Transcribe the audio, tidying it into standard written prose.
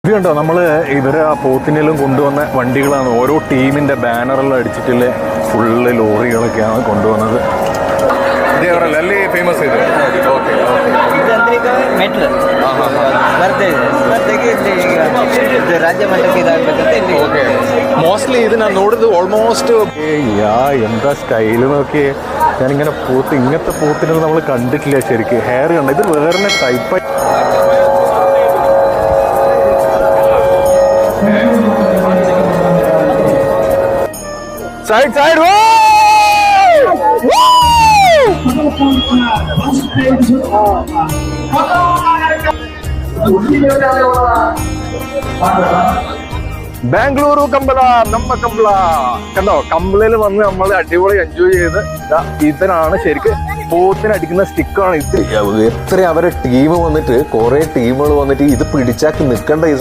ഇത് കണ്ടോ, നമ്മൾ ഇവരെ ആ പോത്തിനെല്ലാം കൊണ്ടുവന്ന വണ്ടികളാണ്. ഓരോ ടീമിൻ്റെ ബാനറെല്ലാം അടിച്ചിട്ടുള്ള ഫുള്ള് ലോറികളൊക്കെയാണ് കൊണ്ടുവന്നത്. ದೇವರಲ್ಲಿ ಫೇಮಸ್ ಇದೆ. ಓಕೆ ಸ್ಪರ್ಧೆಗೆ ರಾಜ್ಯ ಮಟ್ಟಕ್ಕೆ ಇದಾಗಬೇಕಂತ ಇಲ್ಲಿ. ഓക്കെ, മോസ്റ്റ്ലി ഇത് ഞാൻ നോടുന്നത് ഓൾമോസ്റ്റ് എന്താ സ്റ്റൈല് നോക്കി. ഞാനിങ്ങനെ ഇങ്ങനത്തെ പോത്തിനൊന്നും നമ്മൾ കണ്ടിട്ടില്ല ശരിക്കും. ഹെയർ കണ്ട, ഇത് വേറെ type. Side side Bengaluru Kambala, നമ്മ കമ്പള കണ്ടോ. കമ്പളയിൽ വന്ന് നമ്മൾ അടിപൊളി എൻജോയ് ചെയ്ത് ഇതിനാണ് ശരിക്കും പോത്തിനടിക്കുന്ന സ്റ്റിക്കാണ് ഇത്. എത്ര അവരെ ടീം വന്നിട്ട്, കുറെ ടീമുകൾ വന്നിട്ട് ഇത് പിടിച്ചാക്കി നിൽക്കേണ്ട ഈ